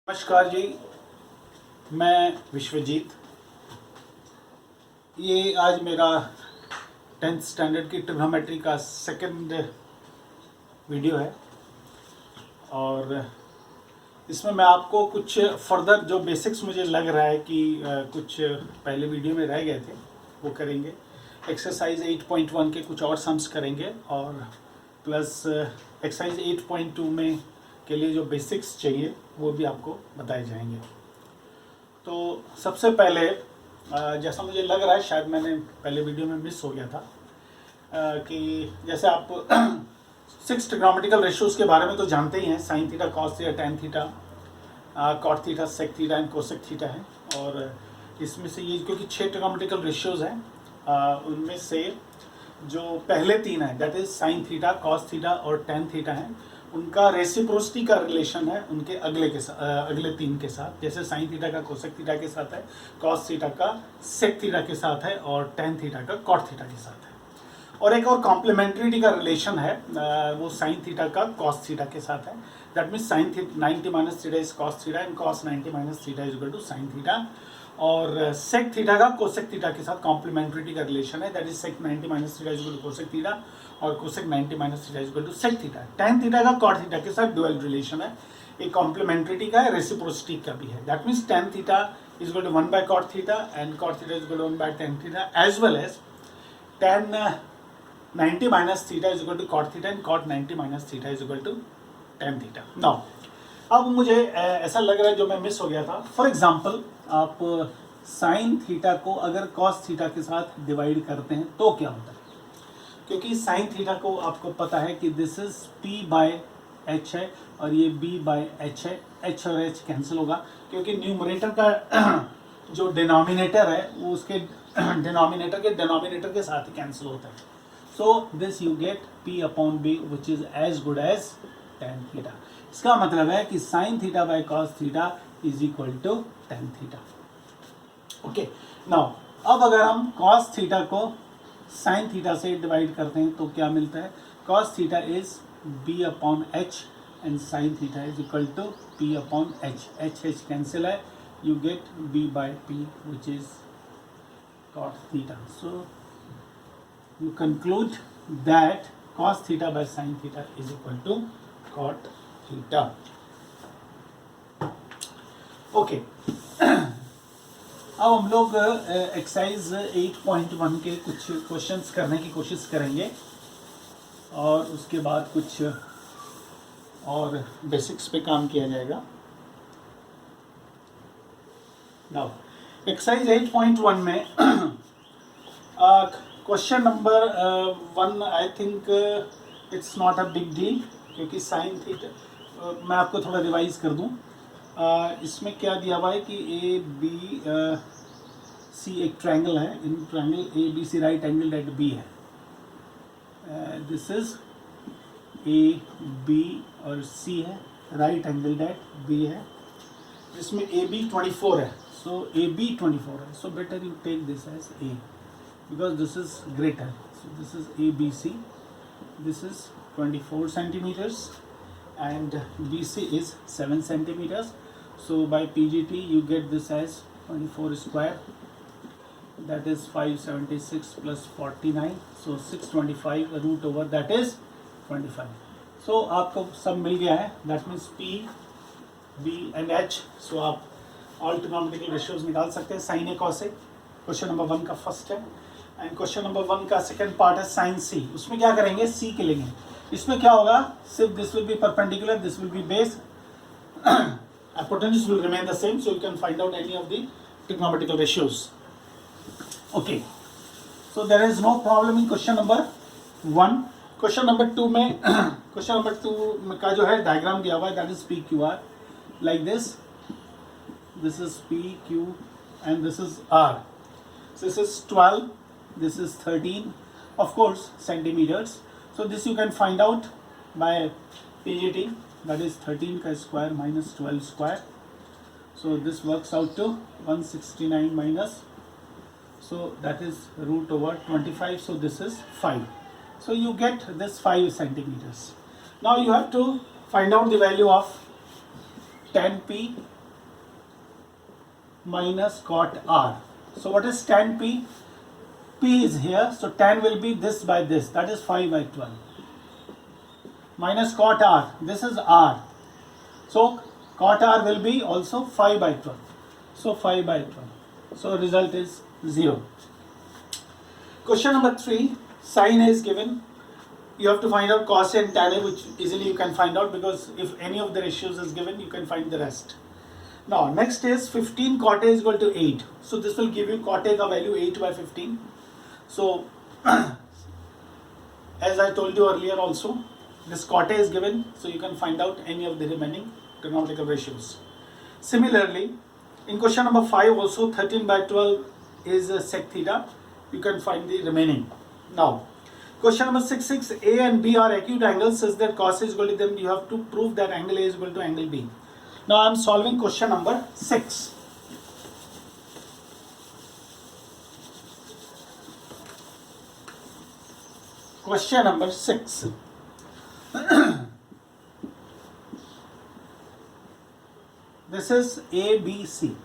नमस्कार जी, मैं विश्वजीत। ये आज मेरा 10th स्टैंडर्ड की ट्रिग्नोमेट्री का सेकंड वीडियो है और इसमें मैं आपको कुछ फर्दर जो बेसिक्स मुझे लग रहा है कि कुछ पहले वीडियो में रह गए थे वो करेंगे। एक्सरसाइज 8.1 के कुछ और सम्स करेंगे और प्लस एक्सरसाइज 8.2 में के लिए जो बेसिक्स चाहिए वो भी आपको बताए जाएंगे। तो सबसे पहले जैसा मुझे लग रहा है, शायद मैंने पहले वीडियो में मिस हो गया था कि जैसे आप 6 ट्रिग्नोमेट्रिकल रेशियोज़ के बारे में तो जानते ही हैं। Sine theta, cos theta, tan theta, cot theta, sec theta and cosec theta है। और इसमें से ये क्योंकि 6 ट्रिग्नोमेट्रिकल रेशियोज़ हैं, उनमें से जो पहले 3 हैं, that is sine theta, cos theta और टैन थीटा हैं, उनका रेसिप्रोसिटी का रिलेशन है उनके अगले 3 के साथ। जैसे साइन थीटा का कोसेक थीटा के साथ है, कॉस थीटा का सेक थीटा के साथ है और टैन थीटा का कॉट थीटा के साथ है। और एक और कॉम्प्लीमेंट्रिटी का रिलेशन है, वो साइन थीटा का कॉस थीटा के साथ है। That means sine 90 minus theta is cos theta and cos 90 minus theta is equal to sine theta. और सेक थीटा का कोसेक थीटा के साथ कॉम्प्लीमेंट्रिटी का रिलेशन है, that is sec 90 minus theta is equal to cosec theta और cosec 90 minus theta is equal to sec theta. Tan theta का cot theta के साथ डुअल रिलेशन है, एक कॉम्प्लीमेंट्रिटी का है, रेसिप्रोसिटी का भी है। That means tan theta is equal to 1 by cot theta and cot theta is equal to 1 by tan theta, as well as tan 90 minus theta is equal to cot theta and cot 90 minus theta is equal to tan theta. Now अब मुझे ऐसा लग रहा है जो मैं miss हो गया था। फॉर एग्जांपल, आप साइन थीटा को अगर कॉस थीटा के साथ डिवाइड करते हैं तो क्या होता है? क्योंकि साइन थीटा को आपको पता है कि this is p by h है और ये b बाय h है। h और h कैंसिल होगा क्योंकि न्यूमरेटर का जो डिनोमिनेटर है वो उसके डिनोमिनेटर के डिनोमिनेटर के साथ ही कैंसिल होता है। So this you get p upon b which is as good as tan theta. इसका मतलब है कि sine theta by cos theta is equal to tan theta. Okay, now अब अगर हम कॉस थीटा को साइन थीटा से डिवाइड करते हैं तो क्या मिलता है? Cos theta is b upon h and sine theta is equal to p upon h। h cancel है, you get b by p which is cot theta. So you conclude that cos theta by sin theta is equal to cot theta. Okay. अब हम लोग exercise 8.1 के कुछ questions करने की कोशिश करेंगे और उसके बाद कुछ और बेसिक्स पे काम किया जाएगा। नाउ एक्सरसाइज 8.1 में question number 1, I think it's not a big deal क्योंकि साइन थीटा मैं आपको थोड़ा रिवाइज कर दूं। इसमें क्या दिया हुआ है कि ए बी सी एक ट्रायंगल है, in triangle A B C right angle at B है। दिस इज ए बी और सी है, राइट एंगल एट बी है, जिसमें ए बी 24 है। So AB 24 है, so better you take this as A because this is greater. So this is ABC, this is 24 centimeters and BC is 7 centimeters. So by PGT you get this as 24 square, that is 576 plus 49, so 625 root over that is 25. So आपको सब मिल गया है, that means P, B and H. So आप all trigonometrical ratios निकाल सकते हैं sign A cos A. Question number 1 का first है एंड क्वेश्चन नंबर 1 का सेकंड पार्ट है साइन सी। उसमें क्या करेंगे? सी के लेंगे। इसमें क्या होगा? सिर्फ this will be perpendicular, this will be base, hypotenuse will remain the same, so you can find out any of the trigonometrical ratios. Okay, so there is no problem in question number 1. Question number 2 में question number 2 का जो है diagram दिया हुआ है, that is PQR like this. This is P, Q and this is R. So this is 12, this is 13, of course centimeters. So this you can find out by PGT, that is 13 ka square minus 12 square. So this works out to 169 minus, so that is root over 25, so this is 5. So you get this 5 centimeters. Now you have to find out the value of tan P minus cot r. So what is tan p? P is here, so tan will be this by this, that is 5 by 12. Minus cot r, this is r. So cot r will be also 5 by 12. So 5 by 12. So result is 0. Question number 3, sine A is given. You have to find out cos A and tan A, which easily you can find out because if any of the ratios is given, you can find the rest. Now next is 15 cot A is equal to 8. So this will give you cot A ka value 8 by 15. So as I told you earlier also, this cot A is given, so you can find out any of the remaining trigonometric ratios. Similarly, in question number 5 also 13 by 12 is sec theta. You can find the remaining. Now, question number 6, A and B are acute angles such that cos A is equal to them. You have to prove that angle A is equal to angle B. Now I am solving question number 6. Question number 6. This is A, B, C.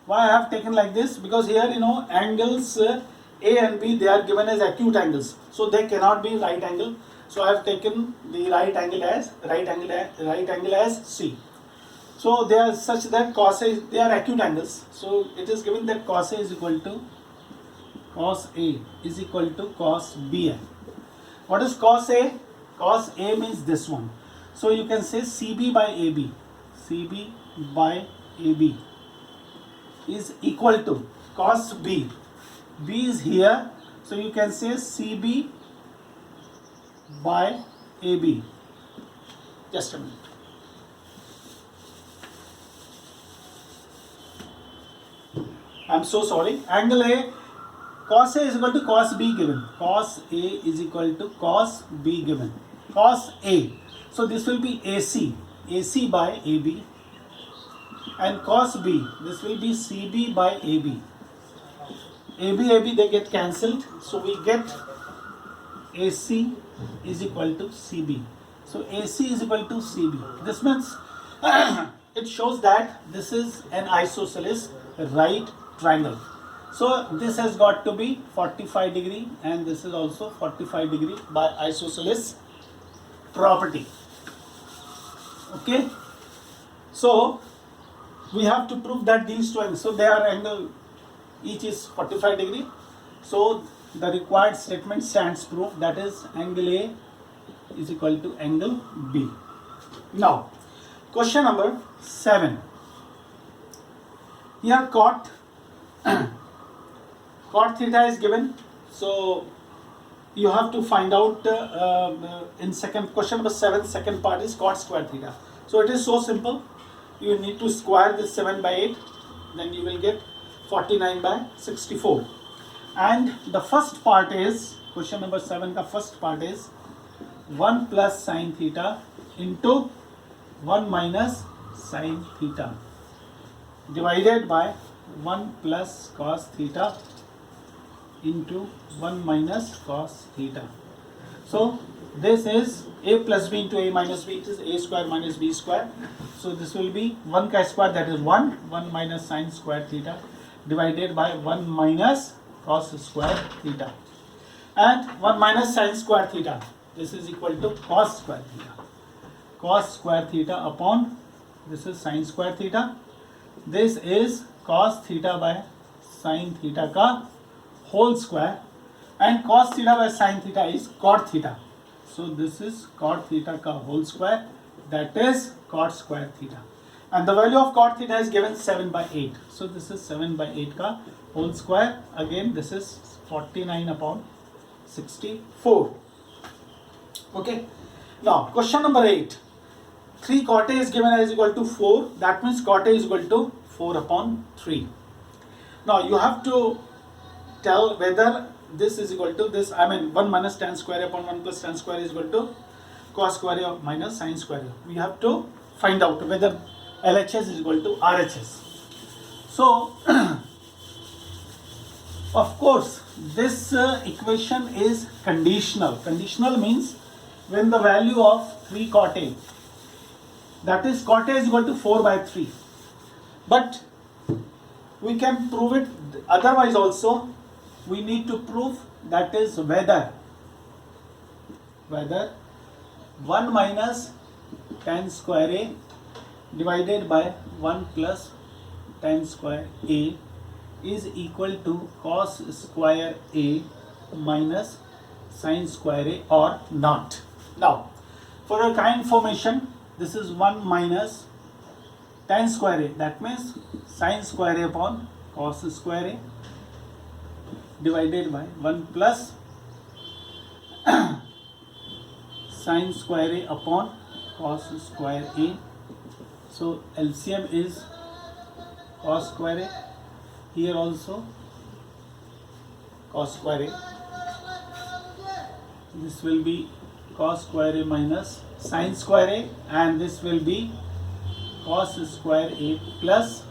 Why I have taken like this? Because here angles A and B, they are given as acute angles, so they cannot be right angle. So I have taken the right angle as C. So they are such that cos A, they are acute angles. So it is given that cos A is equal to cos B. What is cos A? Cos A means this one. So you can say CB by AB. CB by AB is equal to cos B. B is here, so you can say CB by AB. Just a minute. I'm so sorry. Angle A, cos A is equal to cos B given. Cos A is equal to cos B given. Cos A. So this will be AC. AC by AB. And cos B, this will be CB by AB. AB, they get cancelled. So we get AC is equal to CB. So AC is equal to CB. This means it shows that this is an isosceles right triangle. So this has got to be 45 degree and this is also 45 degree by isosceles property. Okay. So we have to prove that these two angles, so they are angle, each is 45 degree. So the required statement stands proof, that is angle A is equal to angle B. Now question number 7. Here cot theta is given. So you have to find out in question number 7, second part is cot square theta. So it is so simple. You need to square this 7 by 8, then you will get 49 by 64. And the first part is, question number 7, the first part is 1 plus sine theta into 1 minus sine theta divided by 1 plus cos theta into 1 minus cos theta. So this is A plus B into A minus B, it is A square minus B square. So this will be 1 chi square, that is 1 minus sine square theta divided by 1 minus cos square theta. And 1 minus sine square theta, this is equal to cos square theta. Cos square theta upon, this is sine square theta. This is cos theta by sine theta ka whole square. And cos theta by sine theta is cot theta. So this is cot theta ka whole square, that is cot square theta. And the value of cot theta is given 7 by 8. So this is 7 by 8 ka whole square. Again this is 49 upon 64. Okay. Now question number 8. 3 cot A is given as equal to 4. That means cot A is equal to 4 upon 3. Now you have to tell whether this is equal to this, 1 minus tan square upon 1 plus tan square is equal to cos square A minus sin square A. We have to find out whether LHS is equal to RHS. So of course this equation is conditional. Conditional means when the value of 3 cot A, that is cot A is equal to 4 by 3. But we can prove it otherwise also. We need to prove, that is whether 1 minus tan square a divided by 1 plus tan square a is equal to cos square a minus sin square a or not. Now, for your kind information, this is 1 minus tan square a, that means sin square a upon cos square a divided by 1 plus sin square a upon cos square a. So LCM is cos square a, here also cos square a. This will be cos square a minus sin square a, and this will be cos square a plus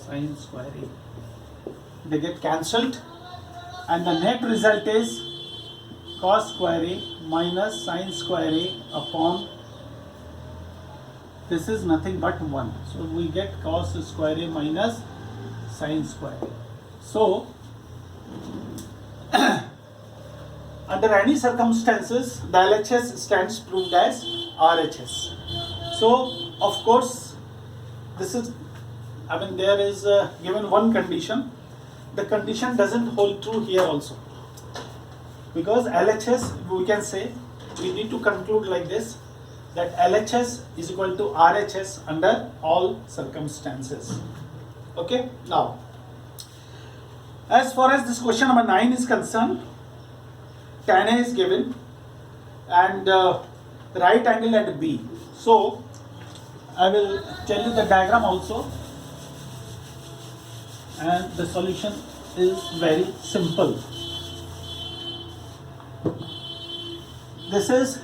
sin square a. They get cancelled, and the net result is cos square a minus sin square a upon, this is nothing but 1. So we get cos square a minus sin square a. So under any circumstances, the LHS stands proved as RHS. So of course, this is, there is given one condition. The condition doesn't hold true here also, because LHS, we can say, we need to conclude like this, that LHS is equal to RHS under all circumstances. Okay, now as far as this question number 9 is concerned, tan A is given and right angle at B. So I will tell you the diagram also, and the solution is very simple. This is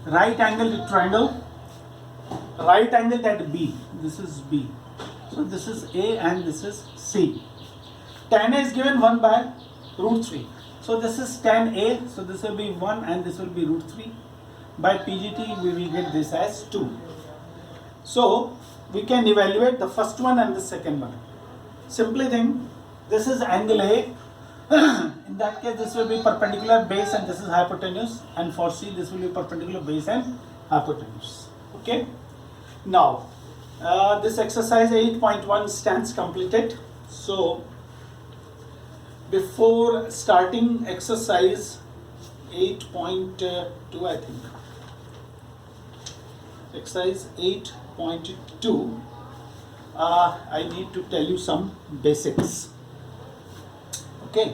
right angled triangle, right angled at B. This is B. So this is A and this is C. Tan A is given 1 by root 3. So this is tan A. So this will be 1 and this will be root 3. By PGT we will get this as 2. So we can evaluate the first one and the second one. Simply think, this is angle A. In that case, this will be perpendicular base and this is hypotenuse, and for C this will be perpendicular base and hypotenuse. Okay. Now this exercise 8.1 stands completed. So before starting exercise 8.2, I think exercise 8.2, I need to tell you some basics. Okay.